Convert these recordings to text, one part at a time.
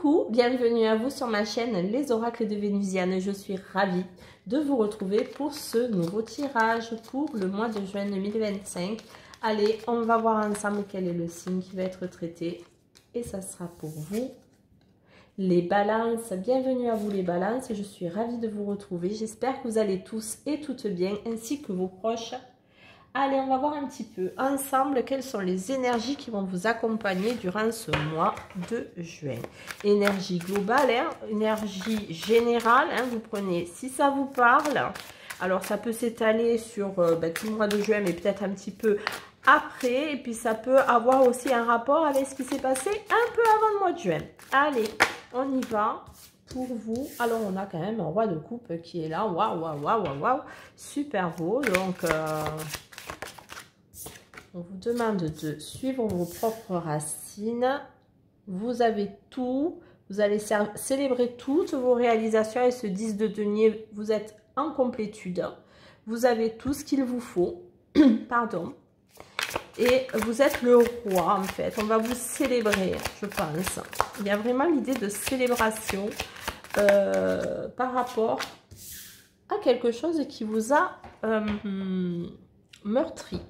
Coucou, bienvenue à vous sur ma chaîne Les Oracles de Vénusiane. Je suis ravie de vous retrouver pour ce nouveau tirage pour le mois de juin 2025. Allez, on va voir ensemble quel est le signe qui va être traité. Et ça sera pour vous, les balances. Bienvenue à vous les balances. Je suis ravie de vous retrouver. J'espère que vous allez tous et toutes bien, ainsi que vos proches. Allez, on va voir un petit peu ensemble quelles sont les énergies qui vont vous accompagner durant ce mois de juin. Énergie globale, hein, énergie générale, hein, vous prenez si ça vous parle. Alors, ça peut s'étaler sur tout le mois de juin, mais peut-être un petit peu après. Et puis, ça peut avoir aussi un rapport avec ce qui s'est passé un peu avant le mois de juin. Allez, on y va. Pour vous, alors on a quand même un roi de coupe qui est là. Waouh, waouh, waouh, waouh, waouh. Super beau. Donc, on vous demande de suivre vos propres racines. Vous avez tout. Vous allez célébrer toutes vos réalisations et ce 10 de denier. Vous êtes en complétude. Vous avez tout ce qu'il vous faut. Pardon. Et vous êtes le roi en fait. On va vous célébrer, je pense. Il y a vraiment l'idée de célébration par rapport à quelque chose qui vous a meurtri.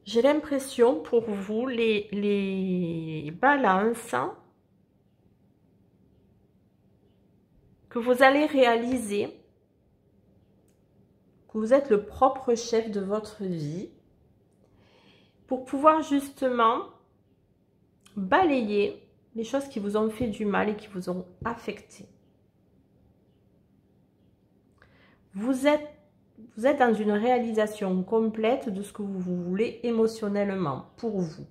J'ai l'impression pour vous, les balances, que vous allez réaliser que vous êtes le propre chef de votre vie pour pouvoir justement balayer les choses qui vous ont fait du mal et qui vous ont affecté. Vous êtes dans une réalisation complète de ce que vous voulez émotionnellement pour vous.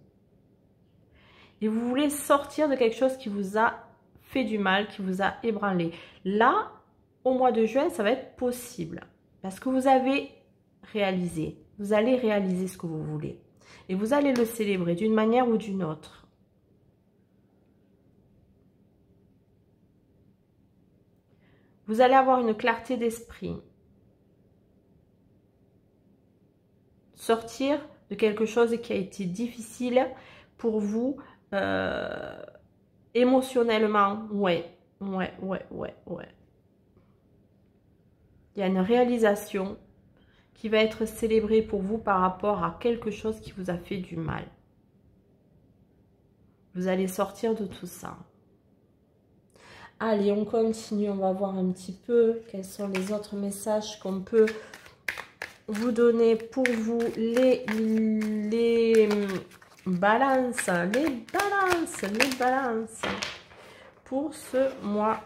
Et vous voulez sortir de quelque chose qui vous a fait du mal, qui vous a ébranlé. Là, au mois de juin, ça va être possible. Parce que vous avez réalisé. Vous allez réaliser ce que vous voulez. Et vous allez le célébrer d'une manière ou d'une autre. Vous allez avoir une clarté d'esprit. Sortir de quelque chose qui a été difficile pour vous émotionnellement. Ouais. Il y a une réalisation qui va être célébrée pour vous par rapport à quelque chose qui vous a fait du mal. Vous allez sortir de tout ça. Allez, on continue. On va voir un petit peu quels sont les autres messages qu'on peut vous donner pour vous, les balances, les balances pour ce mois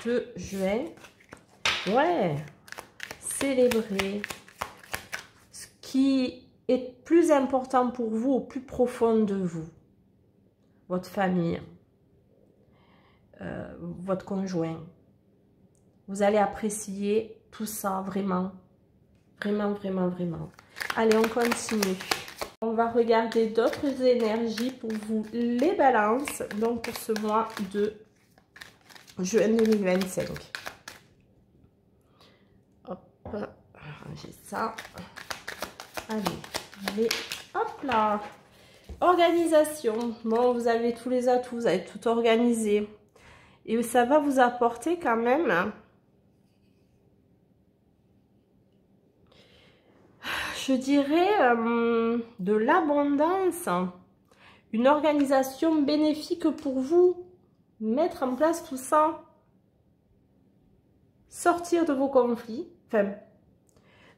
de juin. Ouais, célébrer ce qui est plus important pour vous, au plus profond de vous, votre famille, votre conjoint. Vous allez apprécier tout ça vraiment, vraiment. Allez, on continue. On va regarder d'autres énergies pour vous, les balances, donc pour ce mois de juin 2025. Hop, ranger ça. Allez, hop là. Organisation. Bon, vous avez tous les atouts, vous avez tout organisé. Et ça va vous apporter quand même, je dirais, de l'abondance, une organisation bénéfique pour vous, mettre en place tout ça, sortir de vos conflits, enfin,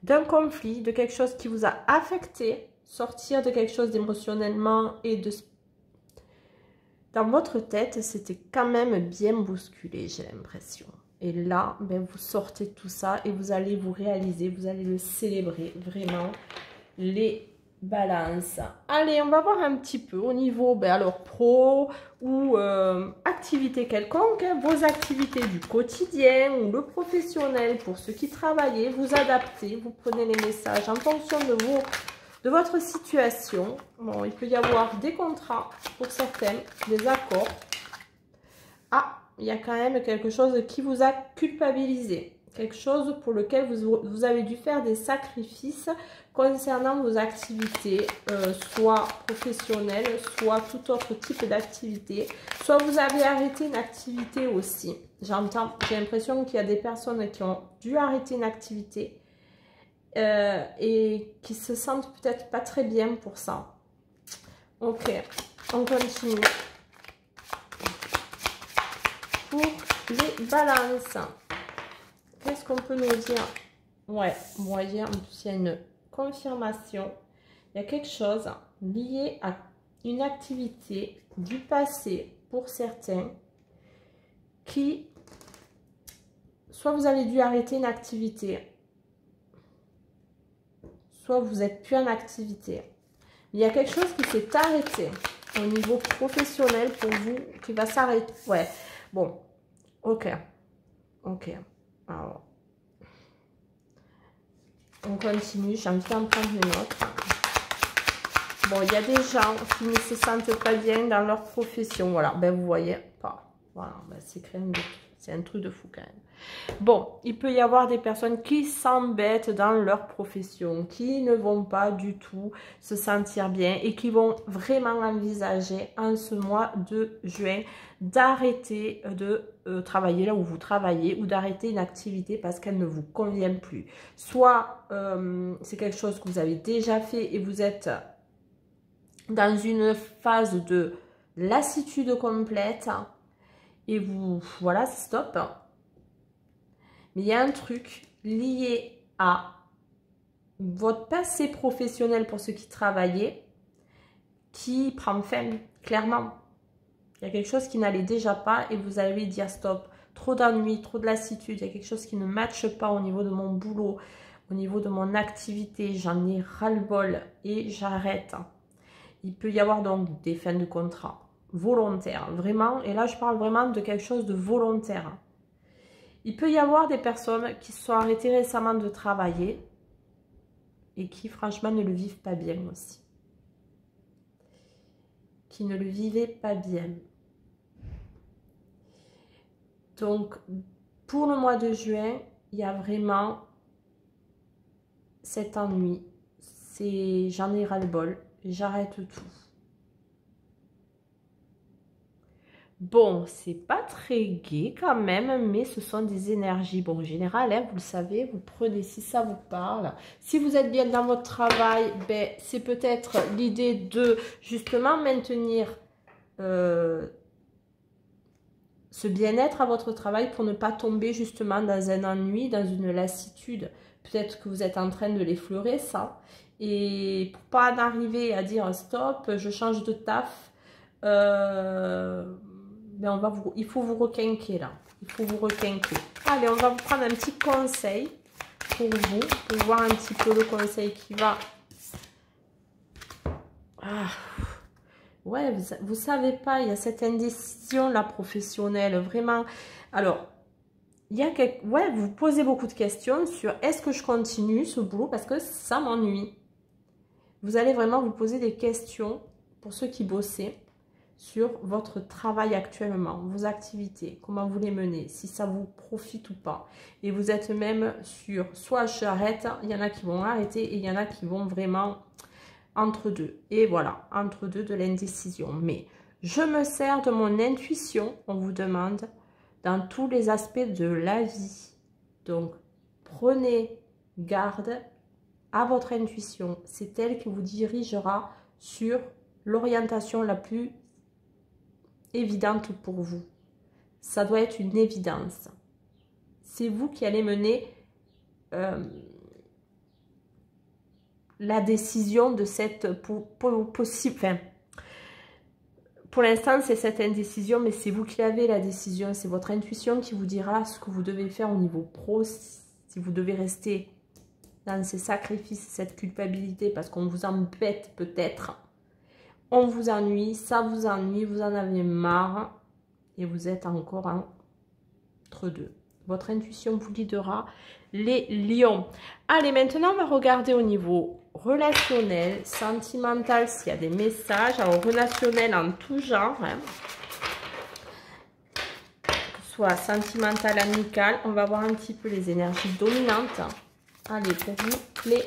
d'un conflit, de quelque chose qui vous a affecté, sortir de quelque chose d'émotionnellement et de... Dans votre tête, c'était quand même bien bousculé, j'ai l'impression. Et là, ben, vous sortez tout ça et vous allez vous réaliser, vous allez le célébrer vraiment, les balances. Allez, on va voir un petit peu au niveau, ben, alors pro ou activité quelconque, hein, vos activités du quotidien ou le professionnel pour ceux qui travaillent, vous adaptez, vous prenez les messages en fonction de votre situation. Bon, il peut y avoir des contrats pour certains, des accords. Ah, il y a quand même quelque chose qui vous a culpabilisé. quelque chose pour lequel vous avez dû faire des sacrifices concernant vos activités, soit professionnelles, soit tout autre type d'activité. Soit vous avez arrêté une activité aussi. J'entends, j'ai l'impression qu'il y a des personnes qui ont dû arrêter une activité et qui se sentent peut-être pas très bien pour ça. Ok, on continue. Pour les balances, qu'est-ce qu'on peut nous dire? Ouais, vous voyez, en plus, il y a une confirmation. Il y a quelque chose lié à une activité du passé pour certains qui, soit vous avez dû arrêter une activité, soit vous n'êtes plus en activité. Il y a quelque chose qui s'est arrêté au niveau professionnel pour vous, qui va s'arrêter. Ouais, bon, ok, ok. Alors, on continue, j'ai envie d'en prendre une autre. Bon, il y a des gens qui ne se sentent pas bien dans leur profession. Voilà, ben vous voyez pas. Voilà, ben c'est un truc de fou quand même. Bon, il peut y avoir des personnes qui s'embêtent dans leur profession, qui ne vont pas du tout se sentir bien et qui vont vraiment envisager en ce mois de juin d'arrêter de travailler là où vous travaillez ou d'arrêter une activité parce qu'elle ne vous convient plus. Soit c'est quelque chose que vous avez déjà fait et vous êtes dans une phase de lassitude complète et vous, voilà, stop. Mais il y a un truc lié à votre passé professionnel pour ceux qui travaillaient qui prend fin, clairement. Il y a quelque chose qui n'allait déjà pas et vous allez dire stop. Trop d'ennui, trop de lassitude, il y a quelque chose qui ne matche pas au niveau de mon boulot, au niveau de mon activité. J'en ai ras-le-bol et j'arrête. Il peut y avoir donc des fins de contrat volontaires, vraiment. Et là, je parle vraiment de quelque chose de volontaire. Il peut y avoir des personnes qui se sont arrêtées récemment de travailler et qui, franchement, ne le vivent pas bien aussi. Qui ne le vivaient pas bien. Donc, pour le mois de juin, il y a vraiment cet ennui. J'en ai ras-le-bol, j'arrête tout. Bon, c'est pas très gai quand même, mais ce sont des énergies. Bon, en général, hein, vous le savez, vous prenez si ça vous parle. Si vous êtes bien dans votre travail, ben, c'est peut-être l'idée de justement maintenir ce bien-être à votre travail pour ne pas tomber justement dans un ennui, dans une lassitude. Peut-être que vous êtes en train de l'effleurer, ça. Et pour pas en arriver à dire stop, je change de taf, ben il faut vous requinquer là. Il faut vous requinquer. Allez, on va vous prendre un petit conseil pour vous. Pour voir un petit peu le conseil qui va. Ah. Ouais, vous savez pas, il y a cette indécision là professionnelle, vraiment. Alors, il y a ouais, vous posez beaucoup de questions sur est-ce que je continue ce boulot parce que ça m'ennuie. Vous allez vraiment vous poser des questions pour ceux qui bossaient sur votre travail actuellement, vos activités, comment vous les menez, si ça vous profite ou pas. Et vous êtes même sur soit j'arrête, il y en a qui vont arrêter et il y en a qui vont vraiment entre deux. Et voilà, entre deux de l'indécision. Mais je me sers de mon intuition, on vous demande, dans tous les aspects de la vie. Donc, prenez garde à votre intuition. C'est elle qui vous dirigera sur l'orientation la plus évidente pour vous. Ça doit être une évidence. C'est vous qui allez mener la décision de cette possible. Enfin, pour l'instant, c'est cette indécision, mais c'est vous qui avez la décision. C'est votre intuition qui vous dira ce que vous devez faire au niveau pro. Si vous devez rester dans ces sacrifices, cette culpabilité, parce qu'on vous embête peut-être. On vous ennuie, ça vous ennuie, vous en avez marre et vous êtes encore entre deux. Votre intuition vous guidera, les lions. Allez, maintenant, on va regarder au niveau relationnel, sentimental, s'il y a des messages. Alors, relationnel en tout genre. Hein. Que soit sentimental, amical. On va voir un petit peu les énergies dominantes. Allez, pour vous, les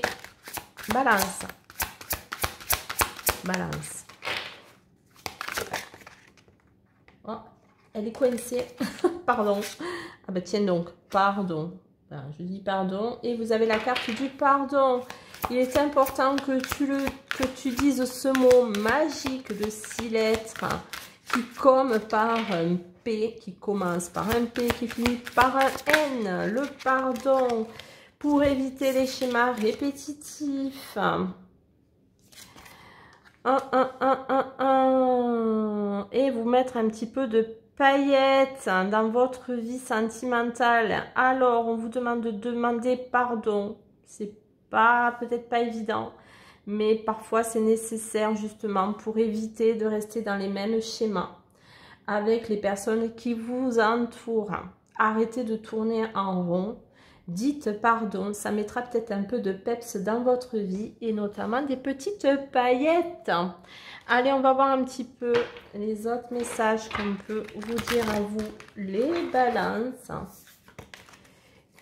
balances. Balance. Oh, elle est coincée. Pardon. Ah bah tiens donc, pardon. Ben, je dis pardon. Et vous avez la carte du pardon. Il est important que tu dises ce mot magique de 6 lettres qui commence par un P, qui commence par un P, qui finit par un N. Le pardon pour éviter les schémas répétitifs. Et vous mettre un petit peu de paillettes dans votre vie sentimentale. Alors, on vous demande de demander pardon. C'est peut-être pas évident, mais parfois c'est nécessaire justement pour éviter de rester dans les mêmes schémas avec les personnes qui vous entourent. Arrêtez de tourner en rond. Dites pardon, ça mettra peut-être un peu de peps dans votre vie et notamment des petites paillettes. Allez, on va voir un petit peu les autres messages qu'on peut vous dire à vous, les balances.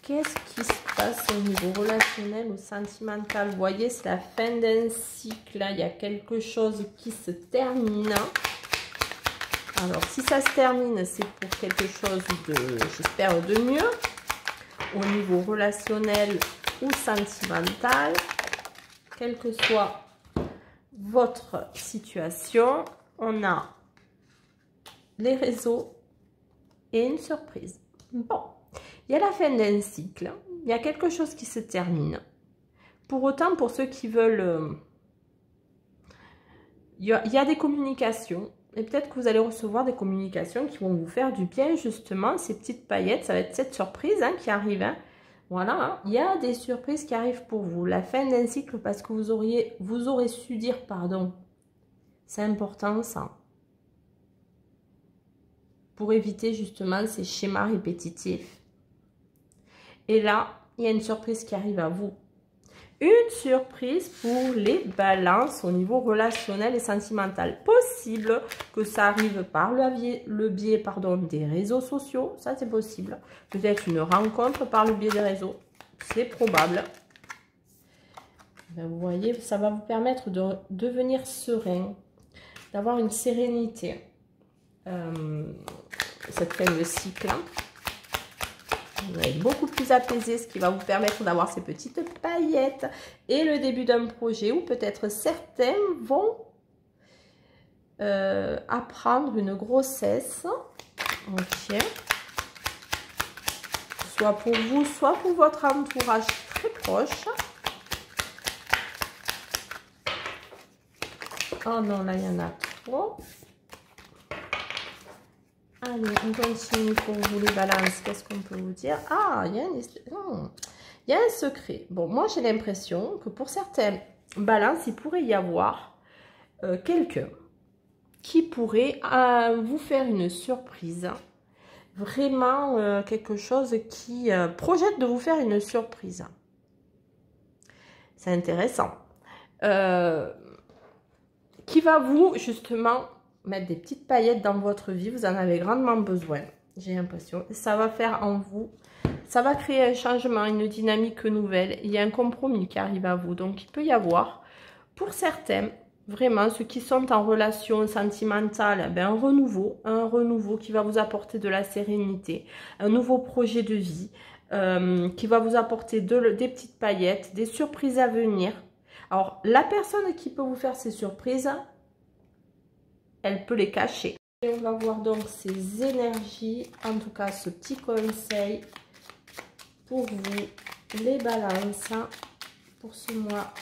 Qu'est-ce qui se passe au niveau relationnel ou sentimental? Vous voyez, c'est la fin d'un cycle. Là, il y a quelque chose qui se termine. Alors, si ça se termine, c'est pour quelque chose de, j'espère, de mieux. Au niveau relationnel ou sentimental, quelle que soit votre situation, on a les réseaux et une surprise. Bon, il y a la fin d'un cycle, il y a quelque chose qui se termine. Pour autant, pour ceux qui veulent, il y a des communications. Et peut-être que vous allez recevoir des communications qui vont vous faire du bien, justement. Ces petites paillettes, ça va être cette surprise qui arrive. Voilà, il y a des surprises qui arrivent pour vous. La fin d'un cycle parce que vous aurez su dire pardon. C'est important ça. Pour éviter justement ces schémas répétitifs. Et là, il y a une surprise qui arrive à vous. Une surprise pour les balances au niveau relationnel et sentimental. Possible que ça arrive par le biais des réseaux sociaux. Ça, c'est possible. Peut-être une rencontre par le biais des réseaux. C'est probable. Ben, vous voyez, ça va vous permettre de devenir serein. D'avoir une sérénité. Cette fin de cycle. Vous allez être beaucoup plus apaisé, ce qui va vous permettre d'avoir ces petites paillettes et le début d'un projet où peut-être certains vont apprendre une grossesse. Ok. Soit pour vous, soit pour votre entourage très proche. Oh non, là, il y en a trop. Allez, on continue pour vous les balances. Qu'est-ce qu'on peut vous dire? Ah, il y a un secret. Bon, moi, j'ai l'impression que pour certaines balances, il pourrait y avoir quelqu'un qui pourrait vous faire une surprise. Vraiment quelque chose qui projette de vous faire une surprise. C'est intéressant. Qui va vous, justement, mettre des petites paillettes dans votre vie. Vous en avez grandement besoin, j'ai l'impression. Ça va faire en vous, ça va créer un changement, une dynamique nouvelle. Il y a un compromis qui arrive à vous. Donc, il peut y avoir, pour certains, vraiment, ceux qui sont en relation sentimentale, ben, un renouveau qui va vous apporter de la sérénité, un nouveau projet de vie qui va vous apporter des petites paillettes, des surprises à venir. Alors, la personne qui peut vous faire ces surprises, elle peut les cacher. Et on va voir donc ces énergies, en tout cas ce petit conseil pour vous, les balances, pour ce mois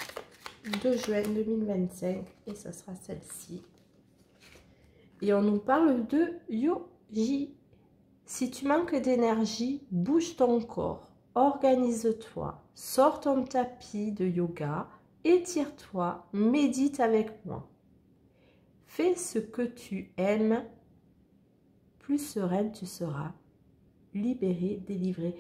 de juin 2025. Et ça sera celle-ci. Et on nous parle de yogi. Si tu manques d'énergie, bouge ton corps, organise-toi, sors ton tapis de yoga, étire-toi, médite avec moi. Fais ce que tu aimes, plus sereine tu seras, libéré, délivré.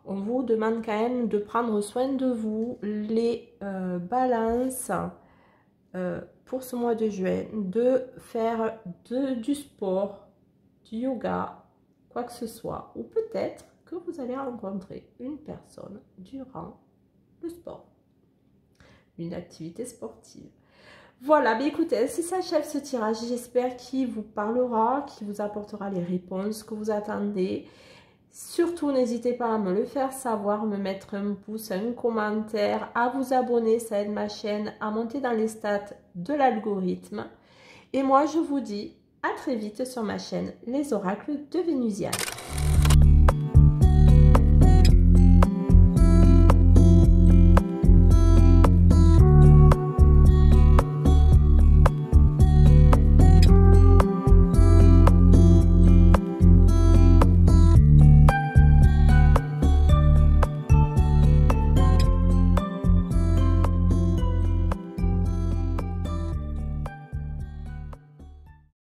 On vous demande quand même de prendre soin de vous, les balances, pour ce mois de juin, de faire du sport, du yoga, quoi que ce soit. Ou peut-être que vous allez rencontrer une personne durant le sport, une activité sportive. Voilà, mais écoutez, ainsi s'achève ce tirage. J'espère qu'il vous parlera, qu'il vous apportera les réponses que vous attendez. Surtout, n'hésitez pas à me le faire savoir, me mettre un pouce, un commentaire, à vous abonner, ça aide ma chaîne à monter dans les stats de l'algorithme. Et moi, je vous dis à très vite sur ma chaîne Les Oracles de Vénusiane.